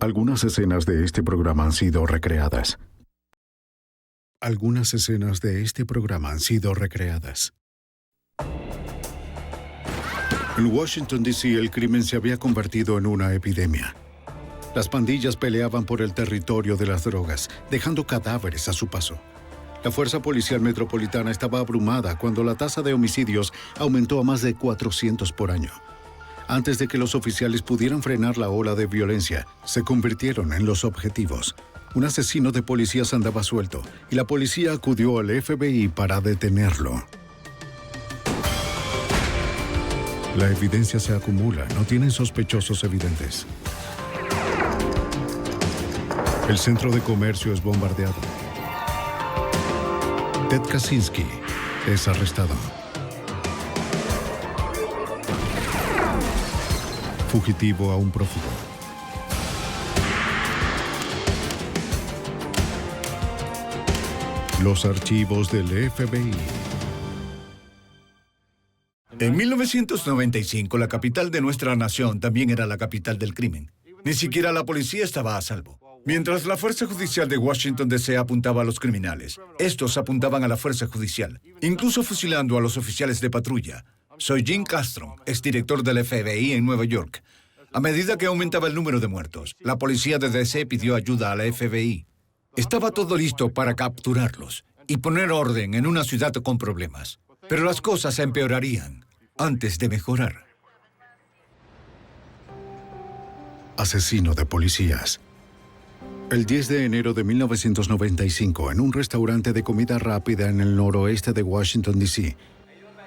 Algunas escenas de este programa han sido recreadas. Algunas escenas de este programa han sido recreadas. En Washington, D.C., el crimen se había convertido en una epidemia. Las pandillas peleaban por el territorio de las drogas, dejando cadáveres a su paso. La Fuerza Policial Metropolitana estaba abrumada cuando la tasa de homicidios aumentó a más de 400 por año. Antes de que los oficiales pudieran frenar la ola de violencia, se convirtieron en los objetivos. Un asesino de policías andaba suelto y la policía acudió al FBI para detenerlo. La evidencia se acumula, no tienen sospechosos evidentes. El centro de comercio es bombardeado. Ted Kaczynski es arrestado. Fugitivo a un prófugo. Los archivos del FBI. En 1995, la capital de nuestra nación también era la capital del crimen. Ni siquiera la policía estaba a salvo. Mientras la Fuerza Judicial de Washington, D.C. apuntaba a los criminales, estos apuntaban a la Fuerza Judicial, incluso fusilando a los oficiales de patrulla. Soy Jim Castro, exdirector del FBI en Nueva York. A medida que aumentaba el número de muertos, la policía de D.C. pidió ayuda a la FBI. Estaba todo listo para capturarlos y poner orden en una ciudad con problemas. Pero las cosas empeorarían antes de mejorar. Asesino de policías. El 10 de enero de 1995, en un restaurante de comida rápida en el noroeste de Washington, D.C.,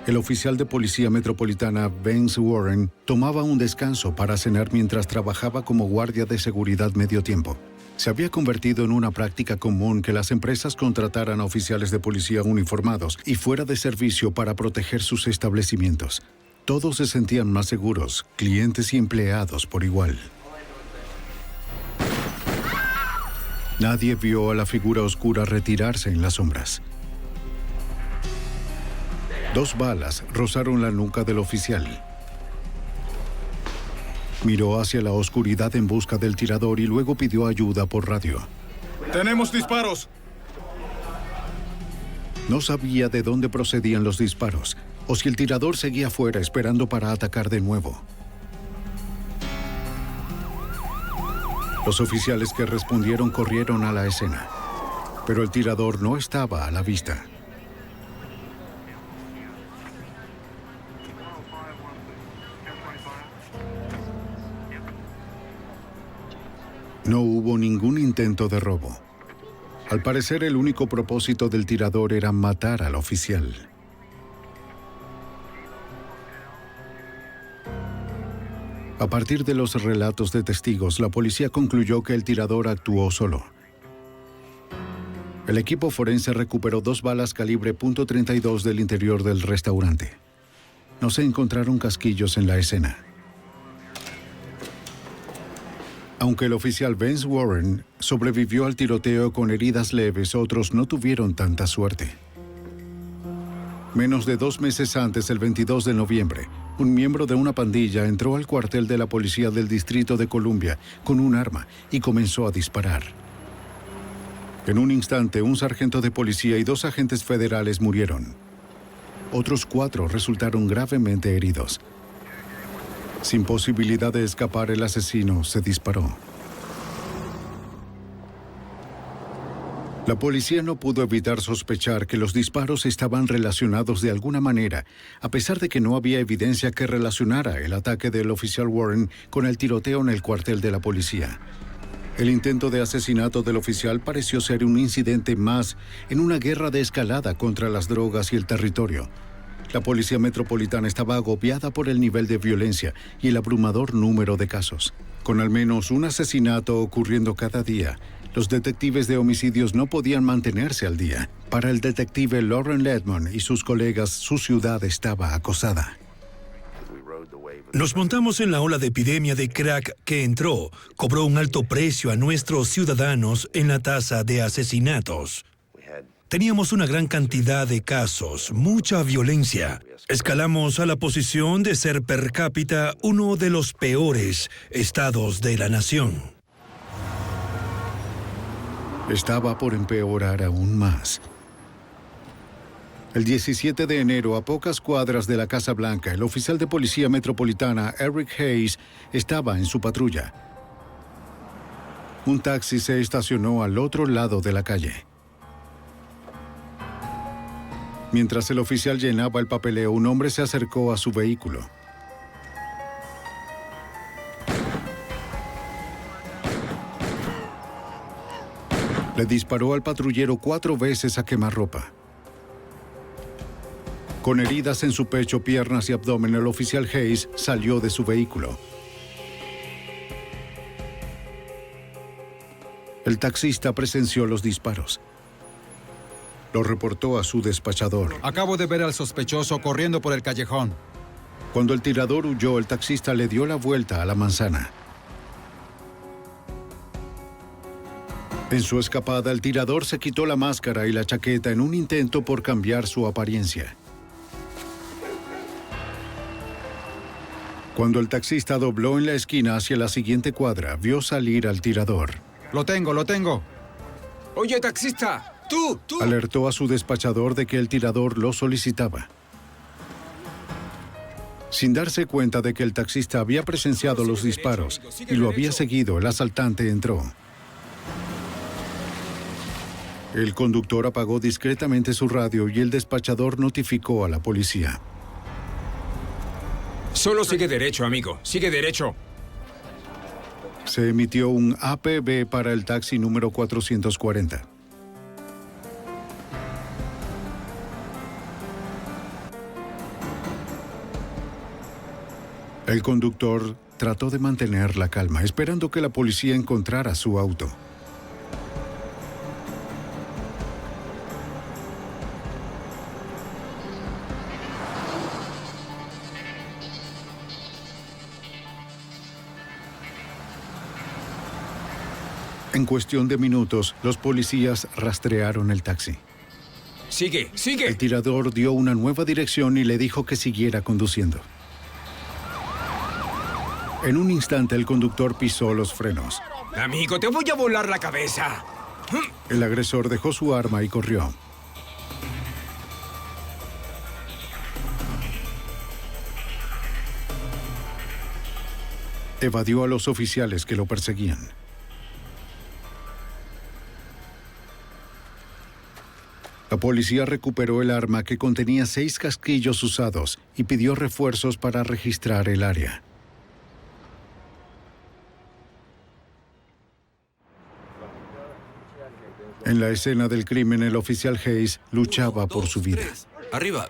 el oficial de policía metropolitana Vance Warren tomaba un descanso para cenar mientras trabajaba como guardia de seguridad medio tiempo. Se había convertido en una práctica común que las empresas contrataran a oficiales de policía uniformados y fuera de servicio para proteger sus establecimientos. Todos se sentían más seguros, clientes y empleados por igual. Nadie vio a la figura oscura retirarse en las sombras. 2 balas rozaron la nuca del oficial. Miró hacia la oscuridad en busca del tirador y luego pidió ayuda por radio. ¡Tenemos disparos! No sabía de dónde procedían los disparos, o si el tirador seguía fuera esperando para atacar de nuevo. Los oficiales que respondieron corrieron a la escena, pero el tirador no estaba a la vista. No hubo ningún intento de robo. Al parecer, el único propósito del tirador era matar al oficial. A partir de los relatos de testigos, la policía concluyó que el tirador actuó solo. El equipo forense recuperó 2 balas calibre .32 del interior del restaurante. No se encontraron casquillos en la escena. Aunque el oficial Vance Warren sobrevivió al tiroteo con heridas leves, otros no tuvieron tanta suerte. Menos de 2 meses antes, el 22 de noviembre, un miembro de una pandilla entró al cuartel de la policía del Distrito de Columbia con un arma y comenzó a disparar. En un instante, un sargento de policía y 2 agentes federales murieron. Otros 4 resultaron gravemente heridos. Sin posibilidad de escapar, el asesino se disparó. La policía no pudo evitar sospechar que los disparos estaban relacionados de alguna manera, a pesar de que no había evidencia que relacionara el ataque del oficial Warren con el tiroteo en el cuartel de la policía. El intento de asesinato del oficial pareció ser un incidente más en una guerra de escalada contra las drogas y el territorio. La policía metropolitana estaba agobiada por el nivel de violencia y el abrumador número de casos. Con al menos un asesinato ocurriendo cada día, los detectives de homicidios no podían mantenerse al día. Para el detective Lauren Ledmond y sus colegas, su ciudad estaba acosada. Nos montamos en la ola de epidemia de crack que entró, cobró un alto precio a nuestros ciudadanos en la tasa de asesinatos. Teníamos una gran cantidad de casos, mucha violencia. Escalamos a la posición de ser per cápita uno de los peores estados de la nación. estaba por empeorar aún más. El 17 de enero, a pocas cuadras de la Casa Blanca, el oficial de policía metropolitana Eric Hayes estaba en su patrulla. Un taxi se estacionó al otro lado de la calle. Mientras el oficial llenaba el papeleo, un hombre se acercó a su vehículo. Le disparó al patrullero 4 veces a quemarropa. Con heridas en su pecho, piernas y abdomen, el oficial Hayes salió de su vehículo. El taxista presenció los disparos. Lo reportó a su despachador. Acabo de ver al sospechoso corriendo por el callejón. Cuando el tirador huyó, el taxista le dio la vuelta a la manzana. En su escapada, el tirador se quitó la máscara y la chaqueta en un intento por cambiar su apariencia. Cuando el taxista dobló en la esquina hacia la siguiente cuadra, vio salir al tirador. Lo tengo. Oye, taxista, tú. Alertó a su despachador de que el tirador lo solicitaba. Sin darse cuenta de que el taxista había presenciado los disparos y lo había seguido, el asaltante entró. El conductor apagó discretamente su radio y el despachador notificó a la policía. Solo sigue derecho, amigo. Sigue derecho. Se emitió un APB para el taxi número 440. El conductor trató de mantener la calma, esperando que la policía encontrara su auto. En cuestión de minutos, los policías rastrearon el taxi. Sigue. El tirador dio una nueva dirección y le dijo que siguiera conduciendo. En un instante, el conductor pisó los frenos. Amigo, te voy a volar la cabeza. El agresor dejó su arma y corrió. Evadió a los oficiales que lo perseguían. La policía recuperó el arma, que contenía 6 casquillos usados, y pidió refuerzos para registrar el área. En la escena del crimen, el oficial Hayes luchaba por su vida. Arriba.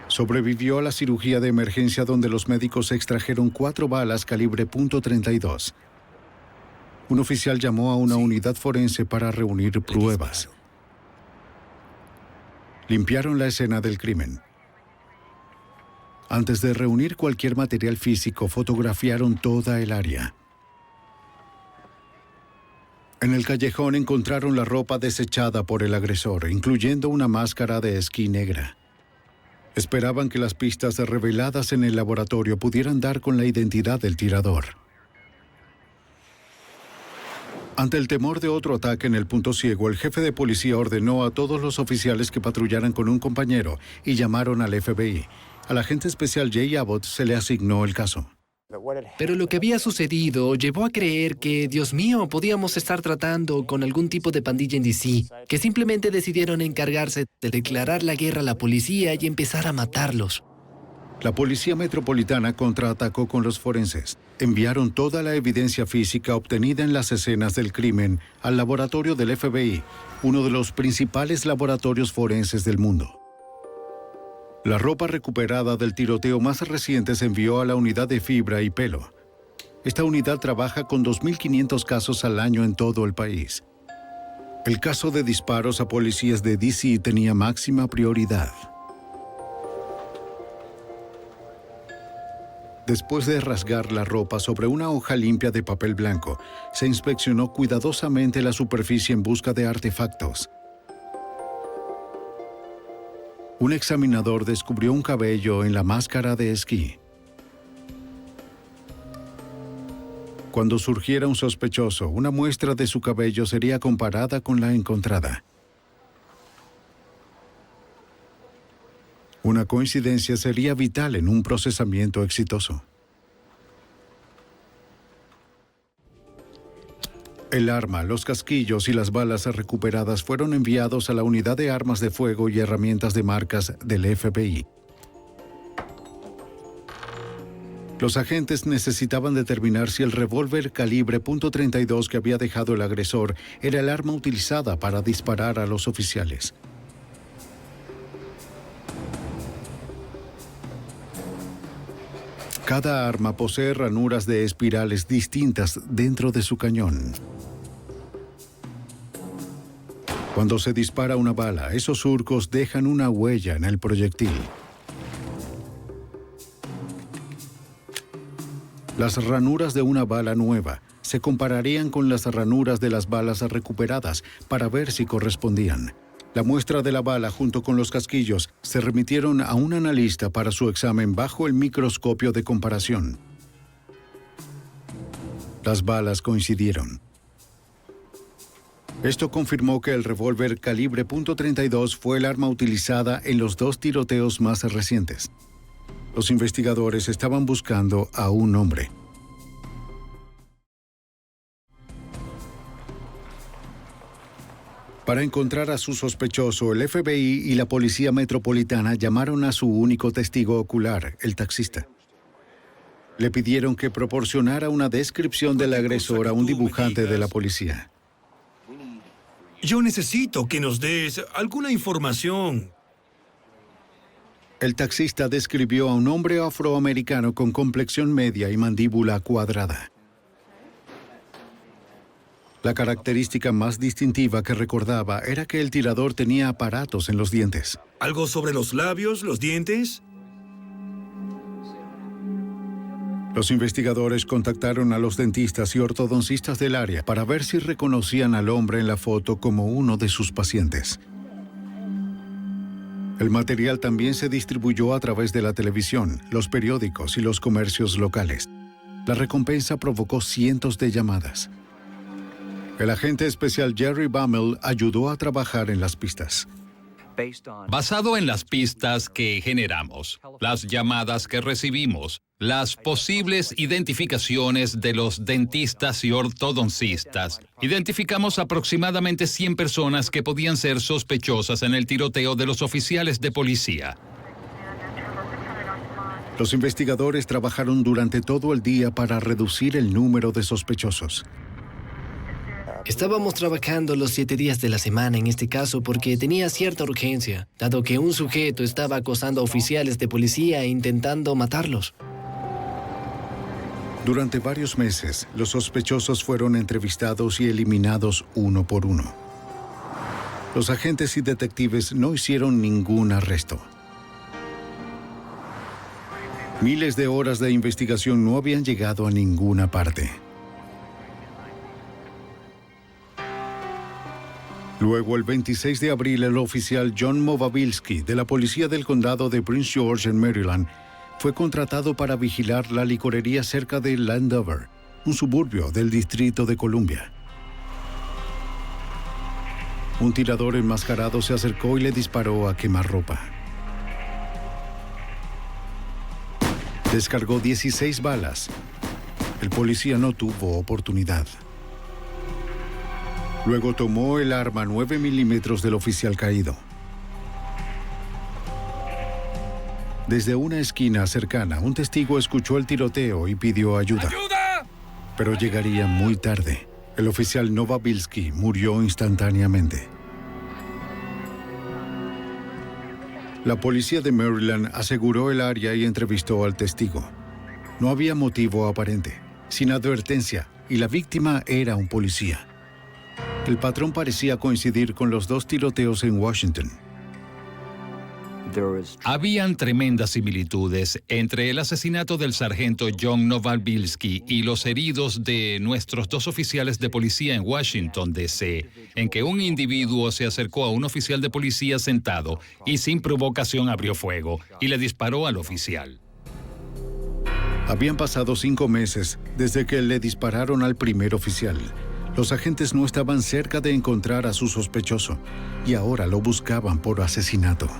Sobrevivió a la cirugía de emergencia, donde los médicos extrajeron 4 balas calibre .32. Un oficial llamó a una unidad forense para reunir pruebas. Limpiaron la escena del crimen. Antes de reunir cualquier material físico, fotografiaron toda el área. En el callejón encontraron la ropa desechada por el agresor, incluyendo una máscara de esquí negra. Esperaban que las pistas reveladas en el laboratorio pudieran dar con la identidad del tirador. Ante el temor de otro ataque en el punto ciego, el jefe de policía ordenó a todos los oficiales que patrullaran con un compañero y llamaron al FBI. Al agente especial Jay Abbott se le asignó el caso. Pero lo que había sucedido llevó a creer que, Dios mío, podíamos estar tratando con algún tipo de pandilla en DC, que simplemente decidieron encargarse de declarar la guerra a la policía y empezar a matarlos. La policía metropolitana contraatacó con los forenses. Enviaron toda la evidencia física obtenida en las escenas del crimen al laboratorio del FBI, uno de los principales laboratorios forenses del mundo. La ropa recuperada del tiroteo más reciente se envió a la unidad de fibra y pelo. Esta unidad trabaja con 2.500 casos al año en todo el país. El caso de disparos a policías de DC tenía máxima prioridad. Después de rasgar la ropa sobre una hoja limpia de papel blanco, se inspeccionó cuidadosamente la superficie en busca de artefactos. Un examinador descubrió un cabello en la máscara de esquí. Cuando surgiera un sospechoso, una muestra de su cabello sería comparada con la encontrada. Una coincidencia sería vital en un procesamiento exitoso. El arma, los casquillos y las balas recuperadas fueron enviados a la Unidad de Armas de Fuego y Herramientas de Marcas del FBI. Los agentes necesitaban determinar si el revólver calibre .32 que había dejado el agresor era el arma utilizada para disparar a los oficiales. Cada arma posee ranuras de espirales distintas dentro de su cañón. Cuando se dispara una bala, esos surcos dejan una huella en el proyectil. Las ranuras de una bala nueva se compararían con las ranuras de las balas recuperadas para ver si correspondían. La muestra de la bala junto con los casquillos se remitieron a un analista para su examen bajo el microscopio de comparación. Las balas coincidieron. Esto confirmó que el revólver calibre .32 fue el arma utilizada en los 2 tiroteos más recientes. Los investigadores estaban buscando a un hombre. Para encontrar a su sospechoso, el FBI y la Policía Metropolitana llamaron a su único testigo ocular, el taxista. Le pidieron que proporcionara una descripción del agresor a un dibujante de la policía. Yo necesito que nos des alguna información. El taxista describió a un hombre afroamericano con complexión media y mandíbula cuadrada. La característica más distintiva que recordaba era que el tirador tenía aparatos en los dientes. ¿Algo sobre los labios, los dientes? Los investigadores contactaron a los dentistas y ortodoncistas del área para ver si reconocían al hombre en la foto como uno de sus pacientes. El material también se distribuyó a través de la televisión, los periódicos y los comercios locales. La recompensa provocó cientos de llamadas. El agente especial Jerry Bammel ayudó a trabajar en las pistas. Basado en las pistas que generamos, las llamadas que recibimos, las posibles identificaciones de los dentistas y ortodoncistas, identificamos aproximadamente 100 personas que podían ser sospechosas en el tiroteo de los oficiales de policía. Los investigadores trabajaron durante todo el día para reducir el número de sospechosos. Estábamos trabajando los 7 días de la semana en este caso porque tenía cierta urgencia, dado que un sujeto estaba acosando a oficiales de policía e intentando matarlos. Durante varios meses, los sospechosos fueron entrevistados y eliminados uno por uno. Los agentes y detectives no hicieron ningún arresto. Miles de horas de investigación no habían llegado a ninguna parte. Luego, el 26 de abril, el oficial John Movabilsky, de la Policía del Condado de Prince George, en Maryland, fue contratado para vigilar la licorería cerca de Landover, un suburbio del Distrito de Columbia. Un tirador enmascarado se acercó y le disparó a quemarropa. Descargó 16 balas. El policía no tuvo oportunidad. Luego tomó el arma 9 milímetros del oficial caído. Desde una esquina cercana, un testigo escuchó el tiroteo y pidió ayuda. ¡Ayuda! Pero llegaría muy tarde. El oficial Novabilsky murió instantáneamente. La policía de Maryland aseguró el área y entrevistó al testigo. No había motivo aparente, sin advertencia, y la víctima era un policía. El patrón parecía coincidir con los 2 tiroteos en Washington. Habían tremendas similitudes entre el asesinato del sargento John Novabilsky y los heridos de nuestros 2 oficiales de policía en Washington, D.C., en que un individuo se acercó a un oficial de policía sentado y sin provocación abrió fuego y le disparó al oficial. Habían pasado 5 meses desde que le dispararon al primer oficial. Los agentes no estaban cerca de encontrar a su sospechoso y ahora lo buscaban por asesinato.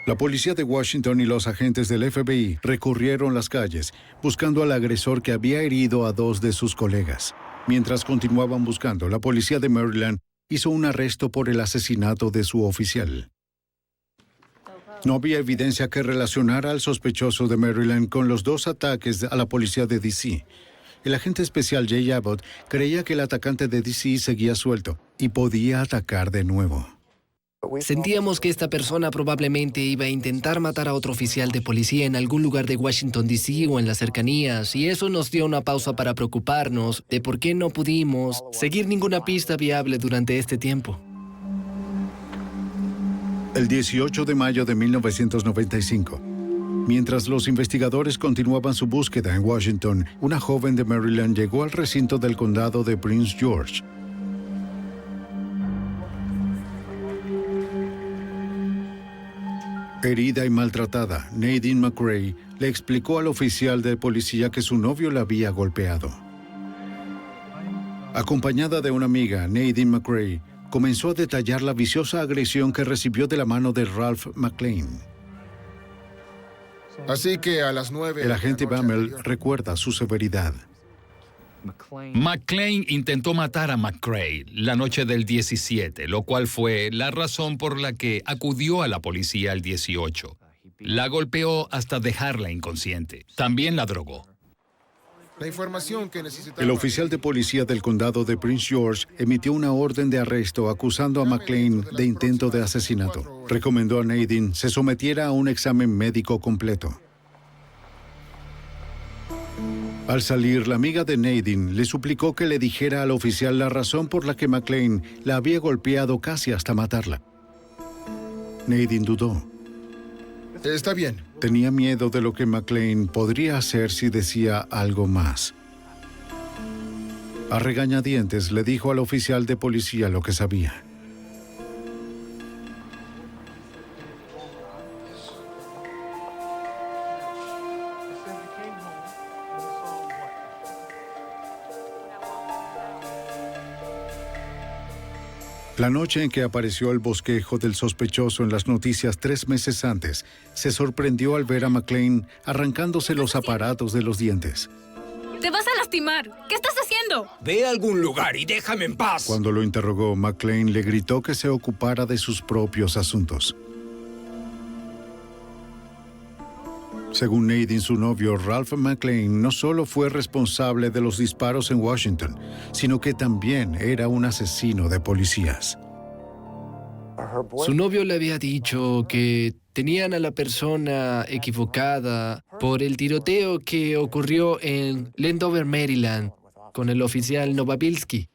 La policía de Washington y los agentes del FBI recorrieron las calles buscando al agresor que había herido a 2 de sus colegas. Mientras continuaban buscando, la policía de Maryland hizo un arresto por el asesinato de su oficial. No había evidencia que relacionara al sospechoso de Maryland con los 2 ataques a la policía de D.C. El agente especial Jay Abbott creía que el atacante de D.C. seguía suelto y podía atacar de nuevo. Sentíamos que esta persona probablemente iba a intentar matar a otro oficial de policía en algún lugar de Washington, D.C. o en las cercanías, y eso nos dio una pausa para preocuparnos de por qué no pudimos seguir ninguna pista viable durante este tiempo. El 18 de mayo de 1995, mientras los investigadores continuaban su búsqueda en Washington, una joven de Maryland llegó al recinto del condado de Prince George. Herida y maltratada, Nadine McRae le explicó al oficial de policía que su novio la había golpeado. Acompañada de una amiga, Nadine McRae comenzó a detallar la viciosa agresión que recibió de la mano de Ralph McClain. Así que a las 9... El agente Bammel recuerda su severidad. McClain intentó matar a McRae la noche del 17, lo cual fue la razón por la que acudió a la policía el 18. La golpeó hasta dejarla inconsciente. También la drogó. La información que necesitaba... El oficial de policía del condado de Prince George emitió una orden de arresto acusando a McClain de intento de asesinato. Recomendó a Nadine se sometiera a un examen médico completo. Al salir, la amiga de Nadine le suplicó que le dijera al oficial la razón por la que McClain la había golpeado casi hasta matarla. Nadine dudó. Está bien. Tenía miedo de lo que McClain podría hacer si decía algo más. A regañadientes le dijo al oficial de policía lo que sabía. La noche en que apareció el bosquejo del sospechoso en las noticias 3 meses antes, se sorprendió al ver a McClain arrancándose los aparatos de los dientes. ¡Te vas a lastimar! ¿Qué estás haciendo? Ve a algún lugar y déjame en paz. Cuando lo interrogó, McClain le gritó que se ocupara de sus propios asuntos. Según Nadine, su novio, Ralph McClain, no solo fue responsable de los disparos en Washington, sino que también era un asesino de policías. Su novio le había dicho que tenían a la persona equivocada por el tiroteo que ocurrió en Landover, Maryland, con el oficial Novabilski.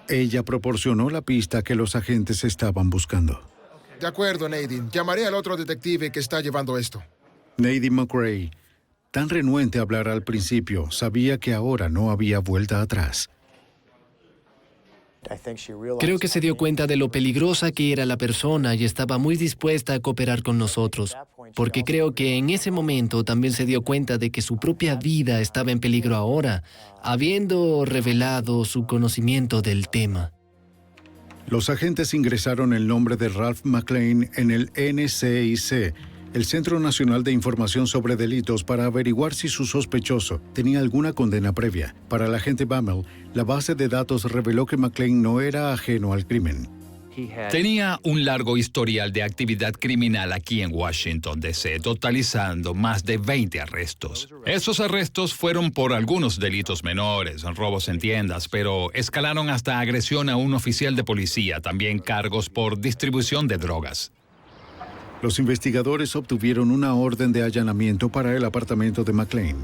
Ella proporcionó la pista que los agentes estaban buscando. De acuerdo, Nadine. Llamaré al otro detective que está llevando esto. Nadine McRae, tan renuente a hablar al principio, sabía que ahora no había vuelta atrás. Creo que se dio cuenta de lo peligrosa que era la persona y estaba muy dispuesta a cooperar con nosotros, porque creo que en ese momento también se dio cuenta de que su propia vida estaba en peligro ahora, habiendo revelado su conocimiento del tema. Los agentes ingresaron el nombre de Ralph McClain en el NCIC, el Centro Nacional de Información sobre Delitos, para averiguar si su sospechoso tenía alguna condena previa. Para el agente Bammel, la base de datos reveló que McClain no era ajeno al crimen. Tenía un largo historial de actividad criminal aquí en Washington, D.C., totalizando más de 20 arrestos. Esos arrestos fueron por algunos delitos menores, robos en tiendas, pero escalaron hasta agresión a un oficial de policía, también cargos por distribución de drogas. Los investigadores obtuvieron una orden de allanamiento para el apartamento de McClain.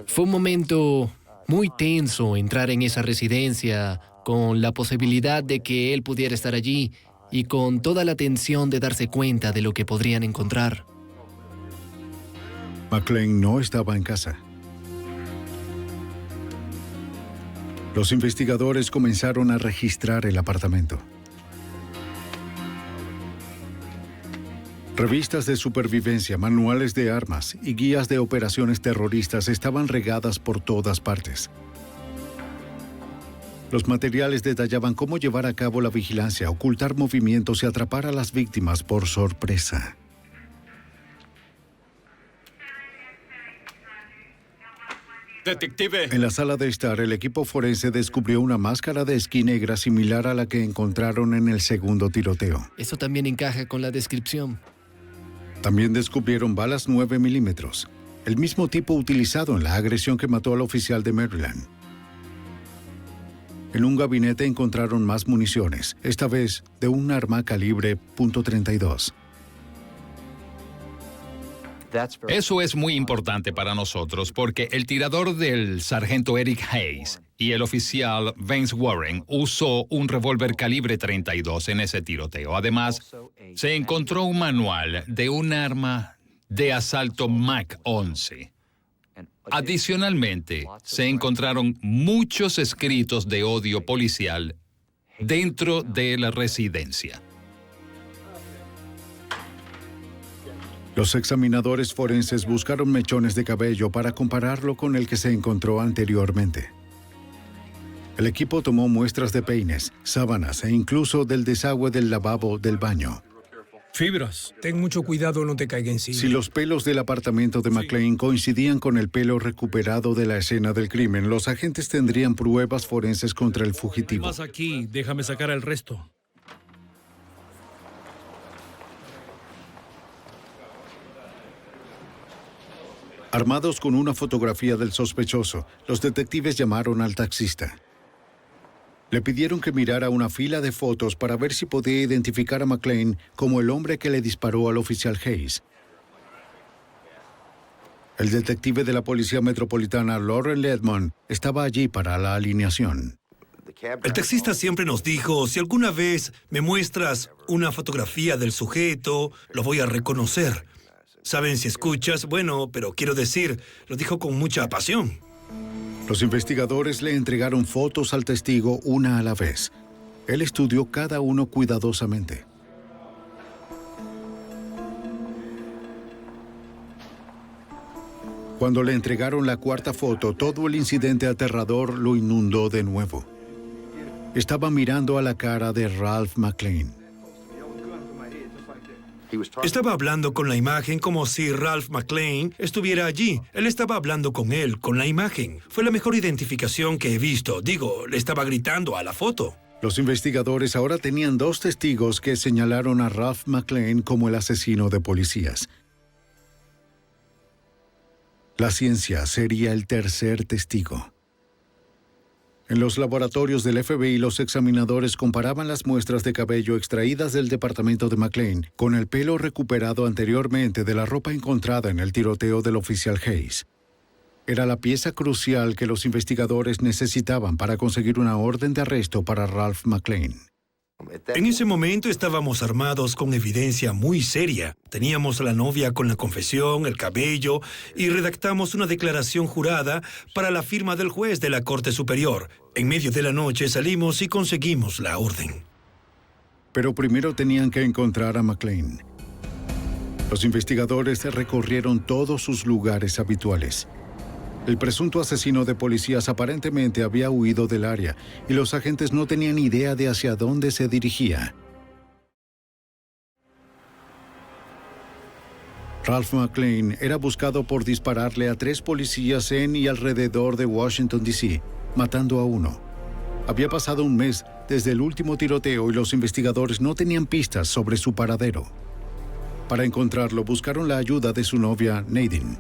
Fue un momento muy tenso entrar en esa residencia, con la posibilidad de que él pudiera estar allí y con toda la tensión de darse cuenta de lo que podrían encontrar. McClain no estaba en casa. Los investigadores comenzaron a registrar el apartamento. Revistas de supervivencia, manuales de armas y guías de operaciones terroristas estaban regadas por todas partes. Los materiales detallaban cómo llevar a cabo la vigilancia, ocultar movimientos y atrapar a las víctimas por sorpresa. Detective. En la sala de estar, el equipo forense descubrió una máscara de esquí negra similar a la que encontraron en el segundo tiroteo. Eso también encaja con la descripción. También descubrieron balas 9 milímetros, el mismo tipo utilizado en la agresión que mató al oficial de Maryland. En un gabinete encontraron más municiones, esta vez de un arma calibre .32. Eso es muy importante para nosotros porque el tirador del sargento Eric Hayes y el oficial Vance Warren usó un revólver calibre 32 en ese tiroteo. Además, se encontró un manual de un arma de asalto Mac 11. Adicionalmente, se encontraron muchos escritos de odio policial dentro de la residencia. Los examinadores forenses buscaron mechones de cabello para compararlo con el que se encontró anteriormente. El equipo tomó muestras de peines, sábanas e incluso del desagüe del lavabo del baño. Fibras. Ten mucho cuidado, no te caiga encima. Si los pelos del apartamento de McLean coincidían con el pelo recuperado de la escena del crimen, los agentes tendrían pruebas forenses contra el fugitivo. Más aquí, déjame sacar el resto. Armados con una fotografía del sospechoso, los detectives llamaron al taxista. Le pidieron que mirara una fila de fotos para ver si podía identificar a McLean como el hombre que le disparó al oficial Hayes. El detective de la Policía Metropolitana, Lauren Ledman, estaba allí para la alineación. El taxista siempre nos dijo, si alguna vez me muestras una fotografía del sujeto, lo voy a reconocer. ¿Saben si escuchas? Bueno, pero quiero decir, lo dijo con mucha pasión. Los investigadores le entregaron fotos al testigo una a la vez. Él estudió cada uno cuidadosamente. Cuando le entregaron la cuarta foto, todo el incidente aterrador lo inundó de nuevo. Estaba mirando a la cara de Ralph McLean. Estaba hablando con la imagen como si Ralph McLean estuviera allí. Él estaba hablando con él, con la imagen. Fue la mejor identificación que he visto. Digo, le estaba gritando a la foto. Los investigadores ahora tenían dos testigos que señalaron a Ralph McLean como el asesino de policías. La ciencia sería el tercer testigo. En los laboratorios del FBI, los examinadores comparaban las muestras de cabello extraídas del departamento de McLean con el pelo recuperado anteriormente de la ropa encontrada en el tiroteo del oficial Hayes. Era la pieza crucial que los investigadores necesitaban para conseguir una orden de arresto para Ralph McLean. En ese momento estábamos armados con evidencia muy seria. Teníamos a la novia con la confesión, el cabello, y redactamos una declaración jurada para la firma del juez de la Corte Superior. En medio de la noche salimos y conseguimos la orden. Pero primero tenían que encontrar a McLean. Los investigadores recorrieron todos sus lugares habituales. El presunto asesino de policías aparentemente había huido del área y los agentes no tenían idea de hacia dónde se dirigía. Ralph McLean era buscado por dispararle a 3 policías en y alrededor de Washington, D.C., matando a uno. Había pasado un mes desde el último tiroteo y los investigadores no tenían pistas sobre su paradero. Para encontrarlo, buscaron la ayuda de su novia, Nadine.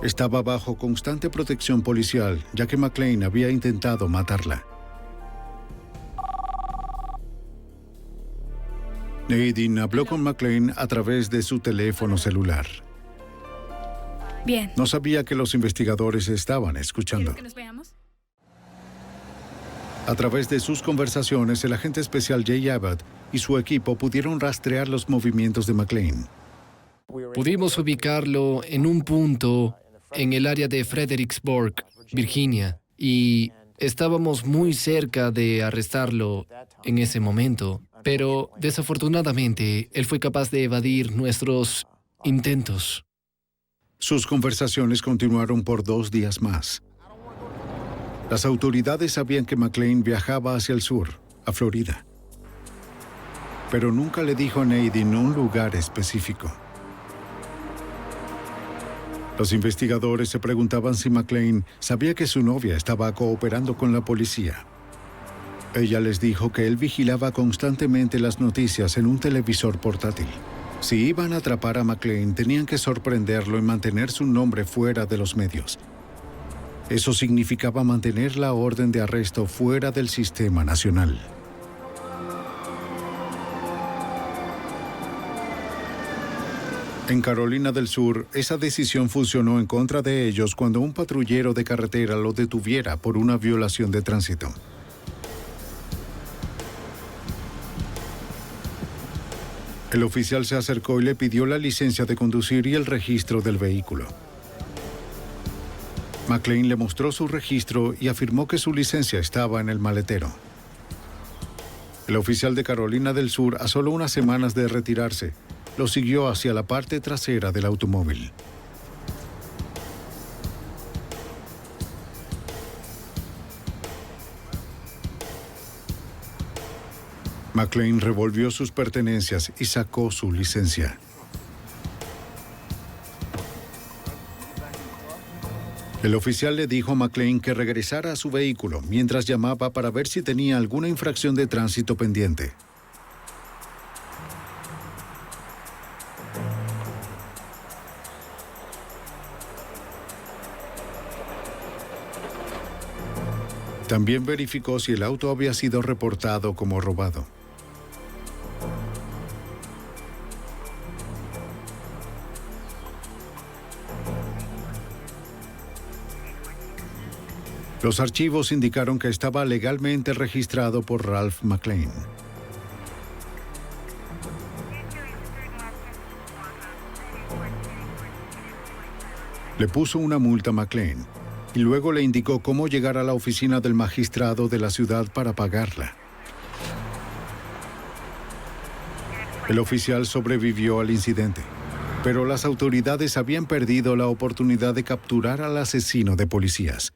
Estaba bajo constante protección policial, ya que McLean había intentado matarla. Nadine habló con McLean a través de su teléfono celular. Bien. No sabía que los investigadores estaban escuchando. ¿Quieres que nos veamos? A través de sus conversaciones, el agente especial Jay Abbott y su equipo pudieron rastrear los movimientos de McLean. Pudimos ubicarlo en un punto en el área de Fredericksburg, Virginia, y estábamos muy cerca de arrestarlo en ese momento. Pero desafortunadamente, él fue capaz de evadir nuestros intentos. Sus conversaciones continuaron por 2 días más. Las autoridades sabían que McLean viajaba hacia el sur, a Florida. Pero nunca le dijo a Nadine un lugar específico. Los investigadores se preguntaban si McLean sabía que su novia estaba cooperando con la policía. Ella les dijo que él vigilaba constantemente las noticias en un televisor portátil. Si iban a atrapar a McLean, tenían que sorprenderlo y mantener su nombre fuera de los medios. Eso significaba mantener la orden de arresto fuera del sistema nacional. En Carolina del Sur, esa decisión funcionó en contra de ellos cuando un patrullero de carretera lo detuviera por una violación de tránsito. El oficial se acercó y le pidió la licencia de conducir y el registro del vehículo. McLean le mostró su registro y afirmó que su licencia estaba en el maletero. El oficial de Carolina del Sur, a solo unas semanas de retirarse, lo siguió hacia la parte trasera del automóvil. McLean revolvió sus pertenencias y sacó su licencia. El oficial le dijo a McLean que regresara a su vehículo mientras llamaba para ver si tenía alguna infracción de tránsito pendiente. También verificó si el auto había sido reportado como robado. Los archivos indicaron que estaba legalmente registrado por Ralph McLean. Le puso una multa a McLean y luego le indicó cómo llegar a la oficina del magistrado de la ciudad para pagarla. El oficial sobrevivió al incidente, pero las autoridades habían perdido la oportunidad de capturar al asesino de policías.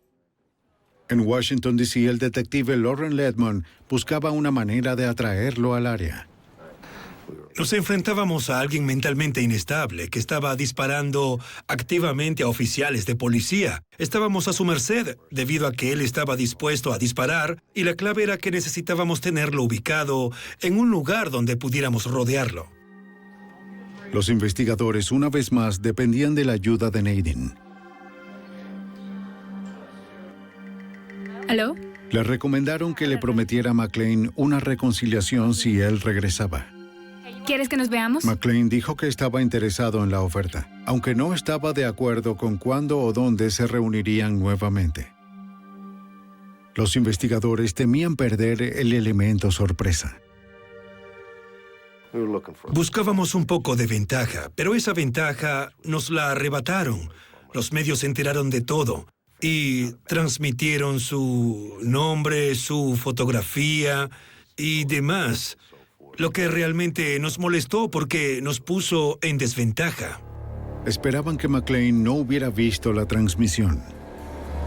En Washington, D.C., el detective Loren Ledman buscaba una manera de atraerlo al área. Nos enfrentábamos a alguien mentalmente inestable que estaba disparando activamente a oficiales de policía. Estábamos a su merced debido a que él estaba dispuesto a disparar y la clave era que necesitábamos tenerlo ubicado en un lugar donde pudiéramos rodearlo. Los investigadores, una vez más, dependían de la ayuda de Nadine. ¿Aló? Le recomendaron que le prometiera a McLean una reconciliación si él regresaba. ¿Quieres que nos veamos? McLean dijo que estaba interesado en la oferta, aunque no estaba de acuerdo con cuándo o dónde se reunirían nuevamente. Los investigadores temían perder el elemento sorpresa. Buscábamos un poco de ventaja, pero esa ventaja nos la arrebataron. Los medios se enteraron de todo y transmitieron su nombre, su fotografía y demás. Lo que realmente nos molestó porque nos puso en desventaja. Esperaban que McLean no hubiera visto la transmisión.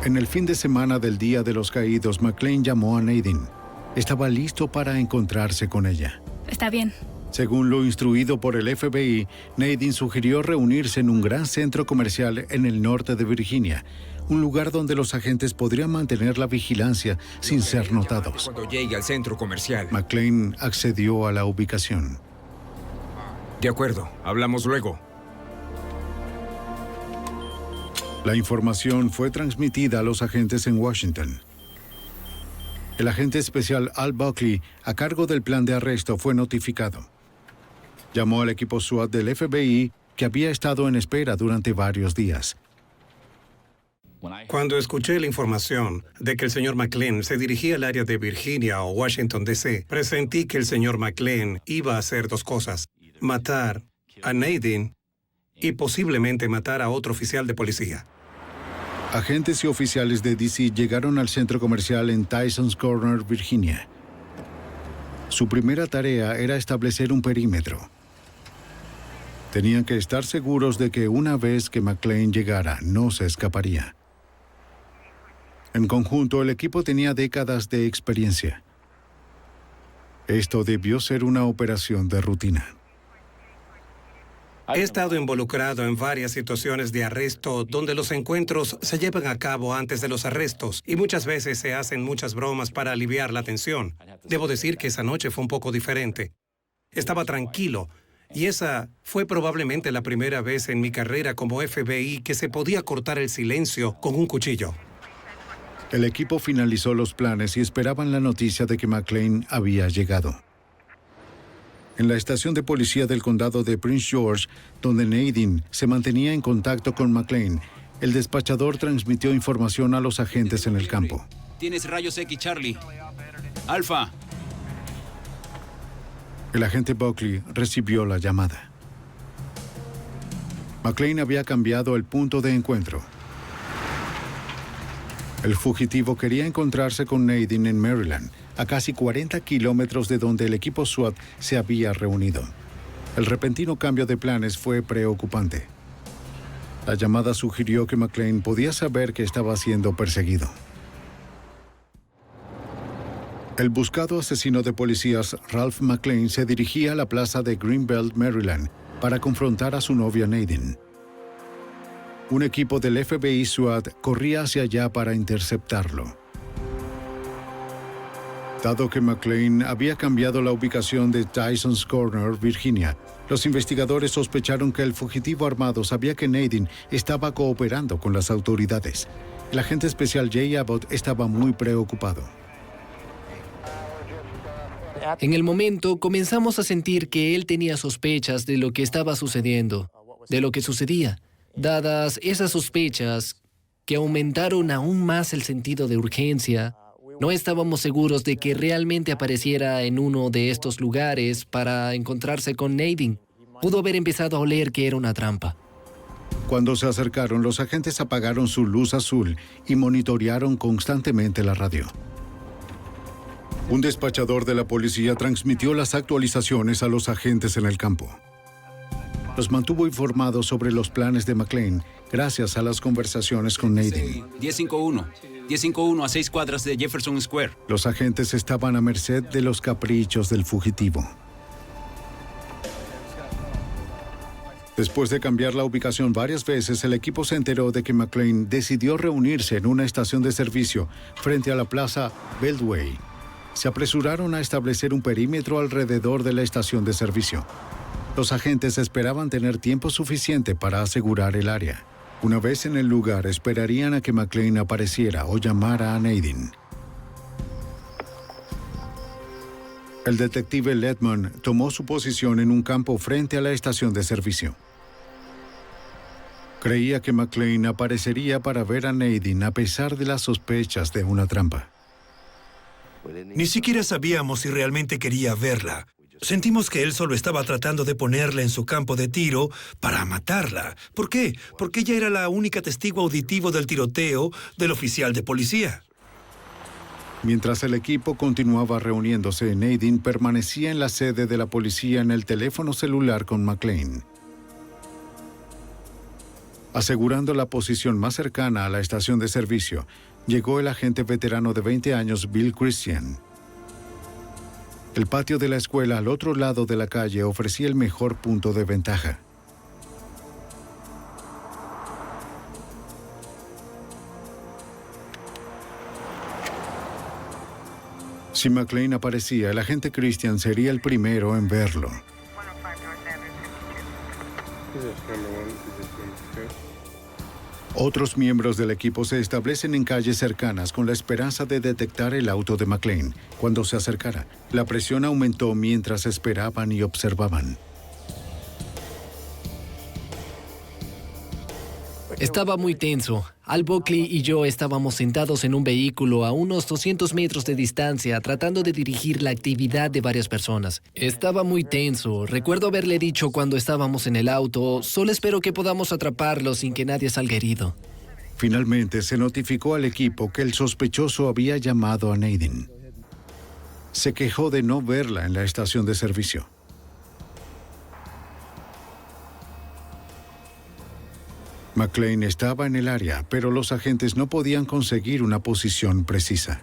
En el fin de semana del Día de los Caídos, McLean llamó a Nadine. Estaba listo para encontrarse con ella. Está bien. Según lo instruido por el FBI, Nadine sugirió reunirse en un gran centro comercial en el norte de Virginia, un lugar donde los agentes podrían mantener la vigilancia sin ser notados. Cuando llegue al centro comercial. McLean accedió a la ubicación. De acuerdo, hablamos luego. La información fue transmitida a los agentes en Washington. El agente especial Al Buckley, a cargo del plan de arresto, fue notificado. Llamó al equipo SWAT del FBI, que había estado en espera durante varios días. Cuando escuché la información de que el señor McLean se dirigía al área de Virginia o Washington, D.C., presentí que el señor McLean iba a hacer 2 cosas: matar a Nadine y posiblemente matar a otro oficial de policía. Agentes y oficiales de D.C. llegaron al centro comercial en Tyson's Corner, Virginia. Su primera tarea era establecer un perímetro. Tenían que estar seguros de que una vez que McClane llegara, no se escaparía. En conjunto, el equipo tenía décadas de experiencia. Esto debió ser una operación de rutina. He estado involucrado en varias situaciones de arresto donde los encuentros se llevan a cabo antes de los arrestos y muchas veces se hacen muchas bromas para aliviar la tensión. Debo decir que esa noche fue un poco diferente. Estaba tranquilo y esa fue probablemente la primera vez en mi carrera como FBI que se podía cortar el silencio con un cuchillo. El equipo finalizó los planes y esperaban la noticia de que McClane había llegado. En la estación de policía del condado de Prince George, donde Nadine se mantenía en contacto con McClane, el despachador transmitió información a los agentes en el campo. Tienes rayos X, Charlie. Alfa. El agente Buckley recibió la llamada. McClane había cambiado el punto de encuentro. El fugitivo quería encontrarse con Nadine en Maryland, a casi 40 kilómetros de donde el equipo SWAT se había reunido. El repentino cambio de planes fue preocupante. La llamada sugirió que McClane podía saber que estaba siendo perseguido. El buscado asesino de policías Ralph McClane se dirigía a la plaza de Greenbelt, Maryland, para confrontar a su novia Nadine. Un equipo del FBI SWAT corría hacia allá para interceptarlo. Dado que McClane había cambiado la ubicación de Tyson's Corner, Virginia, los investigadores sospecharon que el fugitivo armado sabía que Nadine estaba cooperando con las autoridades. El agente especial Jay Abbott estaba muy preocupado. En el momento, comenzamos a sentir que él tenía sospechas de lo que estaba sucediendo, de lo que sucedía. Dadas esas sospechas, que aumentaron aún más el sentido de urgencia, no estábamos seguros de que realmente apareciera en uno de estos lugares para encontrarse con Nadine. Pudo haber empezado a oler que era una trampa. Cuando se acercaron, los agentes apagaron su luz azul y monitorearon constantemente la radio. Un despachador de la policía transmitió las actualizaciones a los agentes en el campo. Los mantuvo informados sobre los planes de McClane gracias a las conversaciones con Nadine. 1051. 1051 a 6 cuadras de Jefferson Square. Los agentes estaban a merced de los caprichos del fugitivo. Después de cambiar la ubicación varias veces, el equipo se enteró de que McClane decidió reunirse en una estación de servicio frente a la plaza Beltway. Se apresuraron a establecer un perímetro alrededor de la estación de servicio. Los agentes esperaban tener tiempo suficiente para asegurar el área. Una vez en el lugar, esperarían a que McClane apareciera o llamara a Nadine. El detective Ledman tomó su posición en un campo frente a la estación de servicio. Creía que McClane aparecería para ver a Nadine a pesar de las sospechas de una trampa. Ni siquiera sabíamos si realmente quería verla. Sentimos que él solo estaba tratando de ponerla en su campo de tiro para matarla. ¿Por qué? Porque ella era la única testigo auditivo del tiroteo del oficial de policía. Mientras el equipo continuaba reuniéndose, Nadine permanecía en la sede de la policía en el teléfono celular con McClane. Asegurando la posición más cercana a la estación de servicio, llegó el agente veterano de 20 años, Bill Christian. El patio de la escuela al otro lado de la calle ofrecía el mejor punto de ventaja. Si McClane aparecía, el agente Christian sería el primero en verlo. Otros miembros del equipo se establecen en calles cercanas con la esperanza de detectar el auto de McClane cuando se acercara. La presión aumentó mientras esperaban y observaban. Estaba muy tenso. Al Buckley y yo estábamos sentados en un vehículo a unos 200 metros de distancia tratando de dirigir la actividad de varias personas. Estaba muy tenso. Recuerdo haberle dicho cuando estábamos en el auto, solo espero que podamos atraparlo sin que nadie salga herido. Finalmente se notificó al equipo que el sospechoso había llamado a Nadine. se quejó de no verla en la estación de servicio. McClane estaba en el área, pero los agentes no podían conseguir una posición precisa.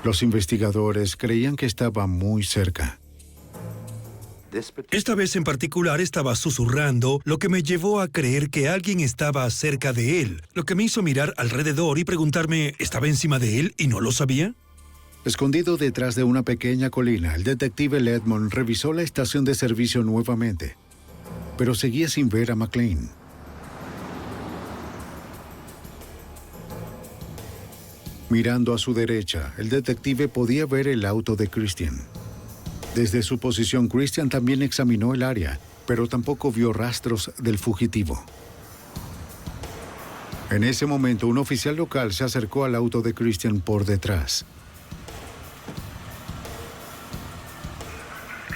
Los investigadores creían que estaba muy cerca. Esta vez en particular estaba susurrando, lo que me llevó a creer que alguien estaba cerca de él, lo que me hizo mirar alrededor y preguntarme, ¿estaba encima de él y no lo sabía? Escondido detrás de una pequeña colina, el detective Ledmond revisó la estación de servicio nuevamente, pero seguía sin ver a McClane. Mirando a su derecha, el detective podía ver el auto de Christian. Desde su posición, Christian también examinó el área, pero tampoco vio rastros del fugitivo. En ese momento, un oficial local se acercó al auto de Christian por detrás.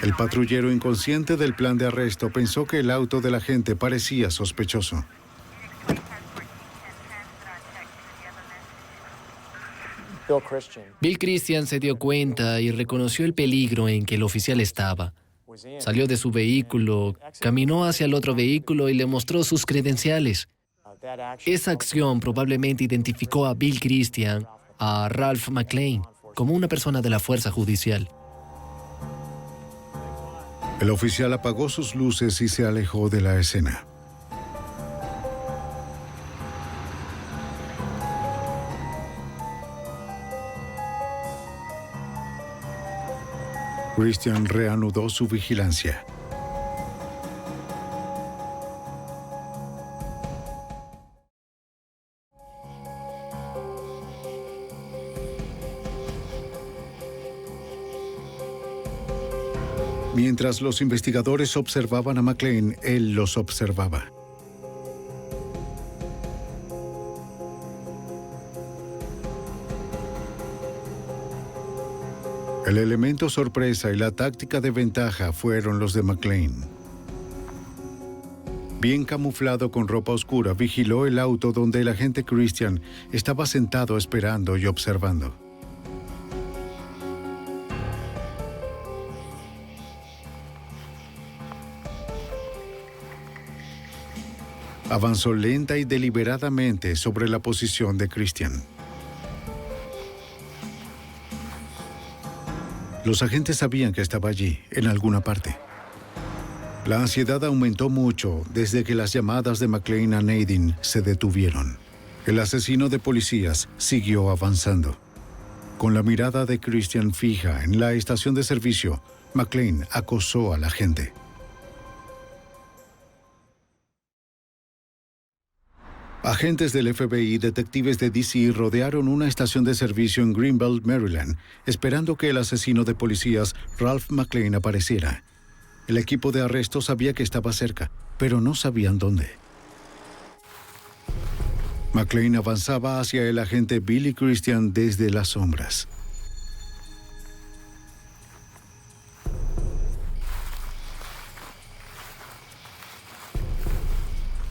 El patrullero, inconsciente del plan de arresto, pensó que el auto del agente parecía sospechoso. Bill Christian se dio cuenta y reconoció el peligro en que el oficial estaba. Salió de su vehículo, caminó hacia el otro vehículo y le mostró sus credenciales. Esa acción probablemente identificó a Bill Christian, a Ralph McClane, como una persona de la fuerza judicial. El oficial apagó sus luces y se alejó de la escena. Christian reanudó su vigilancia. Mientras los investigadores observaban a McClane, él los observaba. El elemento sorpresa y la táctica de ventaja fueron los de McClane. Bien camuflado con ropa oscura, vigiló el auto donde el agente Christian estaba sentado esperando y observando. Avanzó lenta y deliberadamente sobre la posición de Christian. Los agentes sabían que estaba allí, en alguna parte. La ansiedad aumentó mucho desde que las llamadas de McClane a Nadine se detuvieron. El asesino de policías siguió avanzando. Con la mirada de Christian fija en la estación de servicio, McClane acosó al agente. Agentes del FBI y detectives de D.C. rodearon una estación de servicio en Greenbelt, Maryland, esperando que el asesino de policías, Ralph McClane, apareciera. El equipo de arresto sabía que estaba cerca, pero no sabían dónde. McClane avanzaba hacia el agente Billy Christian desde las sombras.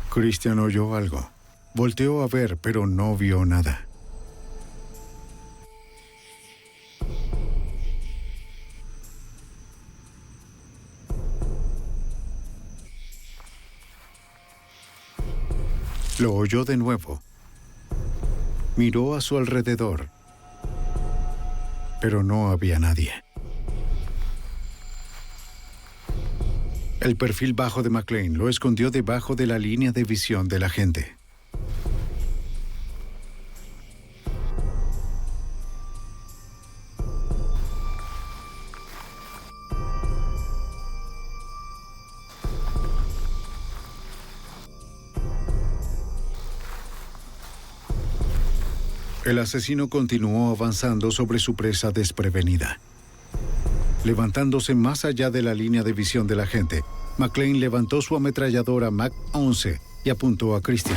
Christian oyó algo. Volteó a ver, pero no vio nada. Lo oyó de nuevo. Miró a su alrededor, pero no había nadie. El perfil bajo de McClane lo escondió debajo de la línea de visión del agente. El asesino continuó avanzando sobre su presa desprevenida. Levantándose más allá de la línea de visión del agente, McClane levantó su ametralladora Mac-11 y apuntó a Christian.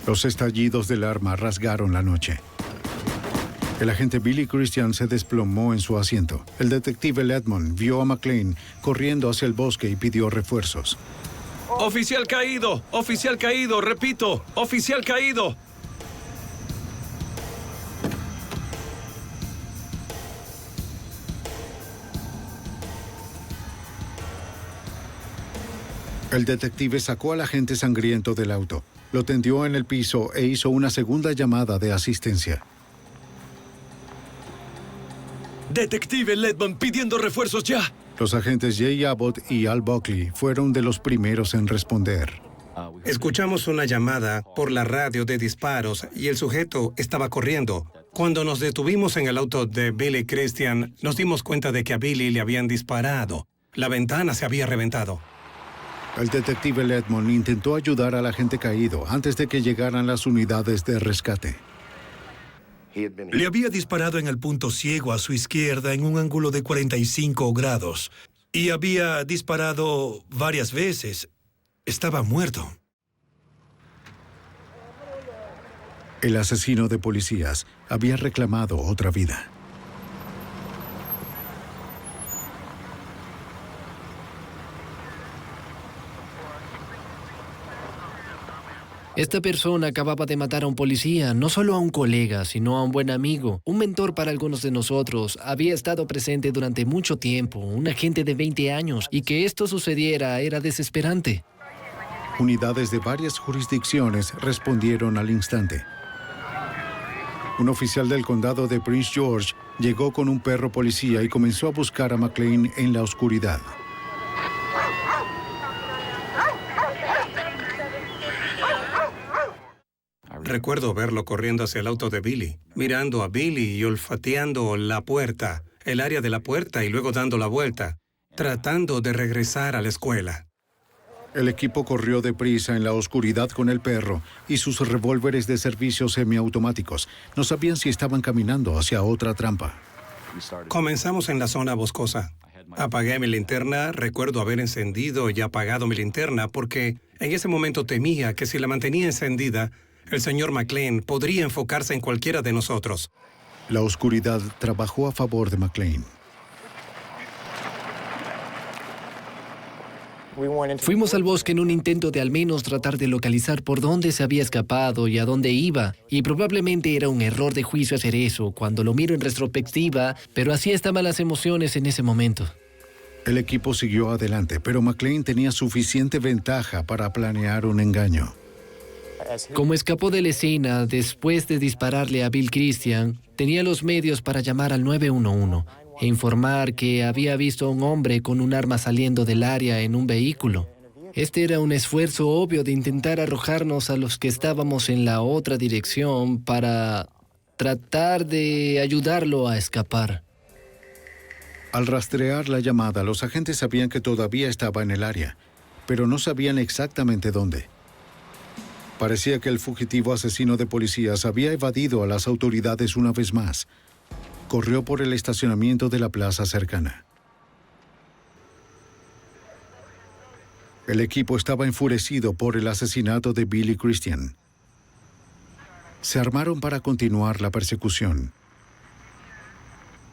Los estallidos del arma rasgaron la noche. El agente Billy Christian se desplomó en su asiento. El detective Ledmond vio a McClane corriendo hacia el bosque y pidió refuerzos. ¡Oficial caído! ¡Oficial caído! ¡Repito! ¡Oficial caído! El detective sacó al agente sangriento del auto, lo tendió en el piso e hizo una segunda llamada de asistencia. Detective Ledman pidiendo refuerzos ya. Los agentes Jay Abbott y Al Buckley fueron de los primeros en responder. Escuchamos una llamada por la radio de disparos y el sujeto estaba corriendo. Cuando nos detuvimos en el auto de Billy Christian, nos dimos cuenta de que a Billy le habían disparado. La ventana se había reventado. El detective Ledman intentó ayudar al agente caído antes de que llegaran las unidades de rescate. Le había disparado en el punto ciego a su izquierda en un ángulo de 45 grados. Y había disparado varias veces. Estaba muerto. El asesino de policías había reclamado otra vida. Esta persona acababa de matar a un policía, no solo a un colega, sino a un buen amigo, un mentor para algunos de nosotros. Había estado presente durante mucho tiempo, un agente de 20 años, y que esto sucediera era desesperante. Unidades de varias jurisdicciones respondieron al instante. Un oficial del condado de Prince George llegó con un perro policía y comenzó a buscar a McLean en la oscuridad. Recuerdo verlo corriendo hacia el auto de Billy, mirando a Billy y olfateando la puerta, el área de la puerta y luego dando la vuelta, tratando de regresar a la escuela. El equipo corrió deprisa en la oscuridad con el perro y sus revólveres de servicio semiautomáticos. No sabían si estaban caminando hacia otra trampa. Comenzamos en la zona boscosa. Apagué mi linterna, recuerdo haber encendido y apagado mi linterna porque en ese momento temía que si la mantenía encendida, el señor McLean podría enfocarse en cualquiera de nosotros. La oscuridad trabajó a favor de McLean. Fuimos al bosque en un intento de al menos tratar de localizar por dónde se había escapado y a dónde iba. Y probablemente era un error de juicio hacer eso cuando lo miro en retrospectiva, pero así estaban las emociones en ese momento. El equipo siguió adelante, pero McLean tenía suficiente ventaja para planear un engaño. Como escapó de la escena después de dispararle a Bill Christian, tenía los medios para llamar al 911 e informar que había visto a un hombre con un arma saliendo del área en un vehículo. Este era un esfuerzo obvio de intentar arrojarnos a los que estábamos en la otra dirección para tratar de ayudarlo a escapar. Al rastrear la llamada, los agentes sabían que todavía estaba en el área, pero no sabían exactamente dónde. Parecía que el fugitivo asesino de policías había evadido a las autoridades una vez más. Corrió por el estacionamiento de la plaza cercana. El equipo estaba enfurecido por el asesinato de Billy Christian. Se armaron para continuar la persecución.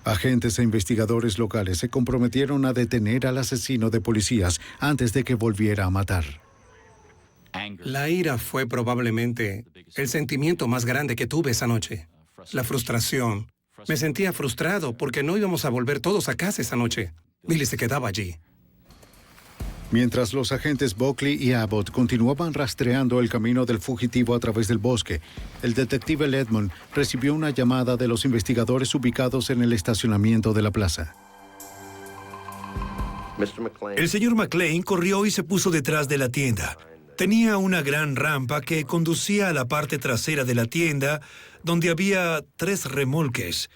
Agentes e investigadores locales se comprometieron a detener al asesino de policías antes de que volviera a matar. La ira fue probablemente el sentimiento más grande que tuve esa noche. La frustración. Me sentía frustrado porque no íbamos a volver todos a casa esa noche. Billy se quedaba allí. Mientras los agentes Buckley y Abbott continuaban rastreando el camino del fugitivo a través del bosque, el detective Ledman recibió una llamada de los investigadores ubicados en el estacionamiento de la plaza. El señor McLean corrió y se puso detrás de la tienda. Tenía una gran rampa que conducía a la parte trasera de la tienda, donde había 3 remolques,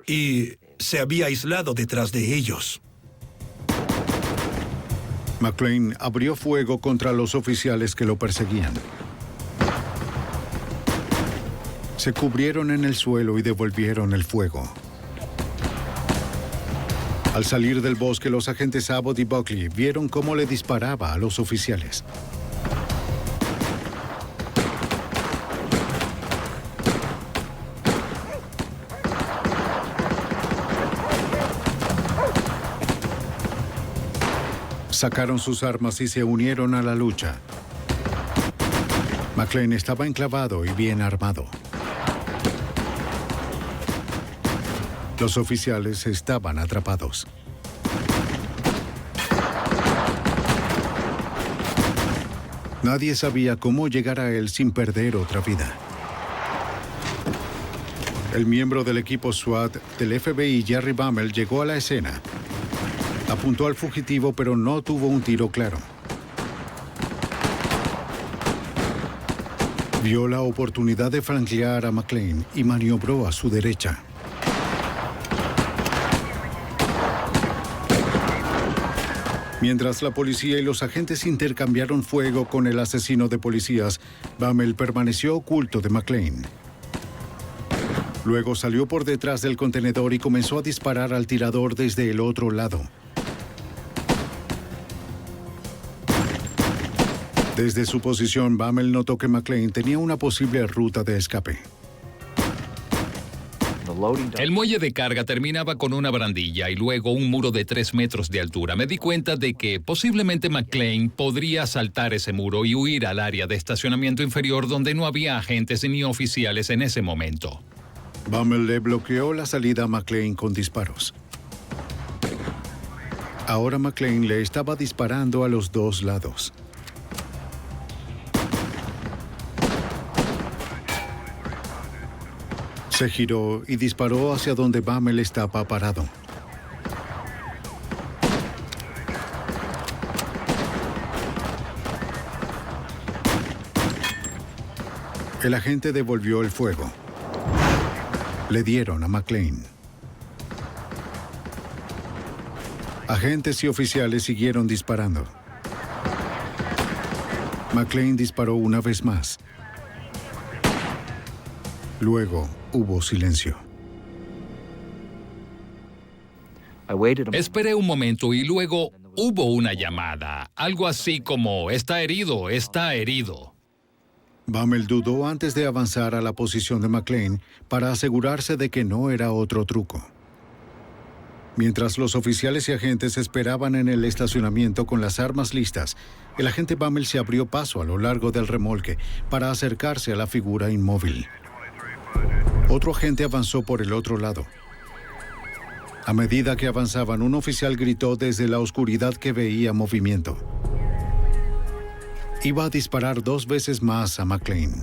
y se había aislado detrás de ellos. McLean abrió fuego contra los oficiales que lo perseguían. Se cubrieron en el suelo y devolvieron el fuego. Al salir del bosque, los agentes Abbott y Buckley vieron cómo le disparaba a los oficiales. Sacaron sus armas y se unieron a la lucha. McLean estaba enclavado y bien armado. Los oficiales estaban atrapados. Nadie sabía cómo llegar a él sin perder otra vida. El miembro del equipo SWAT del FBI, Jerry Bammel, llegó a la escena. Apuntó al fugitivo, pero no tuvo un tiro claro. Vio la oportunidad de franquear a McClane y maniobró a su derecha. Mientras la policía y los agentes intercambiaron fuego con el asesino de policías, Bammel permaneció oculto de McClane. Luego salió por detrás del contenedor y comenzó a disparar al tirador desde el otro lado. Desde su posición, Bammel notó que McClane tenía una posible ruta de escape. El muelle de carga terminaba con una barandilla y luego un muro de 3 metros de altura. Me di cuenta de que posiblemente McClane podría saltar ese muro y huir al área de estacionamiento inferior donde no había agentes ni oficiales en ese momento. Bammel le bloqueó la salida a McClane con disparos. Ahora McClane le estaba disparando a los dos lados. Se giró y disparó hacia donde Bammel estaba parado. El agente devolvió el fuego. Le dieron a McClane. Agentes y oficiales siguieron disparando. McClane disparó una vez más. Luego hubo silencio. Esperé un momento y luego hubo una llamada. Algo así como, está herido, está herido. Bammel dudó antes de avanzar a la posición de McClane para asegurarse de que no era otro truco. Mientras los oficiales y agentes esperaban en el estacionamiento con las armas listas, el agente Bammel se abrió paso a lo largo del remolque para acercarse a la figura inmóvil. Otro agente avanzó por el otro lado. A medida que avanzaban, un oficial gritó desde la oscuridad que veía movimiento. Iba a disparar 2 veces más a McClane.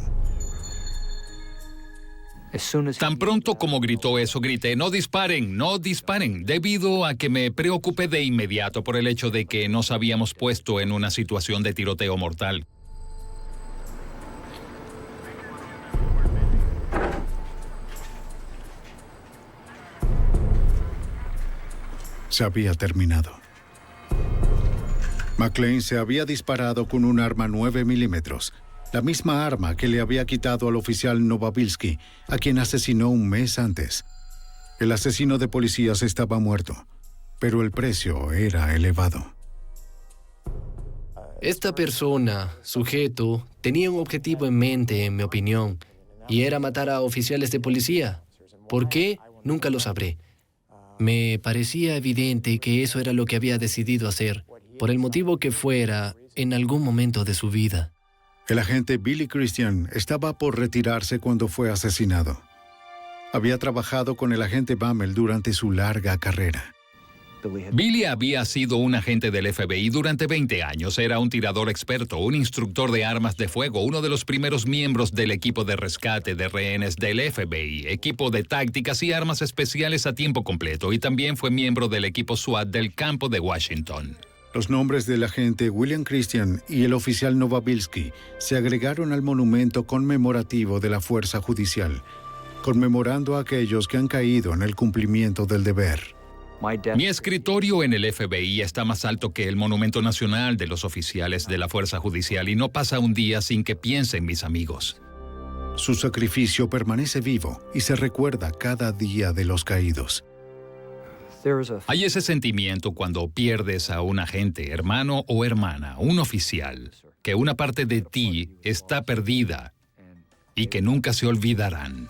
Tan pronto como gritó eso, grité, no disparen, no disparen, debido a que me preocupé de inmediato por el hecho de que nos habíamos puesto en una situación de tiroteo mortal. Se había terminado. McClane se había disparado con un arma 9 milímetros, la misma arma que le había quitado al oficial Novabilski, a quien asesinó un mes antes. El asesino de policías estaba muerto, pero el precio era elevado. Esta persona, sujeto, tenía un objetivo en mente, en mi opinión, y era matar a oficiales de policía. ¿Por qué? Nunca lo sabré. Me parecía evidente que eso era lo que había decidido hacer, por el motivo que fuera, en algún momento de su vida. El agente Billy Christian estaba por retirarse cuando fue asesinado. Había trabajado con el agente Bammel durante su larga carrera. Billy había sido un agente del FBI durante 20 años. Era un tirador experto, un instructor de armas de fuego, uno de los primeros miembros del equipo de rescate de rehenes del FBI, equipo de tácticas y armas especiales a tiempo completo, y también fue miembro del equipo SWAT del campo de Washington. Los nombres del agente William Christian y el oficial Novabilski se agregaron al monumento conmemorativo de la Fuerza Judicial, conmemorando a aquellos que han caído en el cumplimiento del deber. Mi escritorio en el FBI está más alto que el Monumento Nacional de los oficiales de la Fuerza Judicial y no pasa un día sin que piense en mis amigos. Su sacrificio permanece vivo y se recuerda cada día de los caídos. Hay ese sentimiento cuando pierdes a un agente, hermano o hermana, un oficial, que una parte de ti está perdida y que nunca se olvidarán.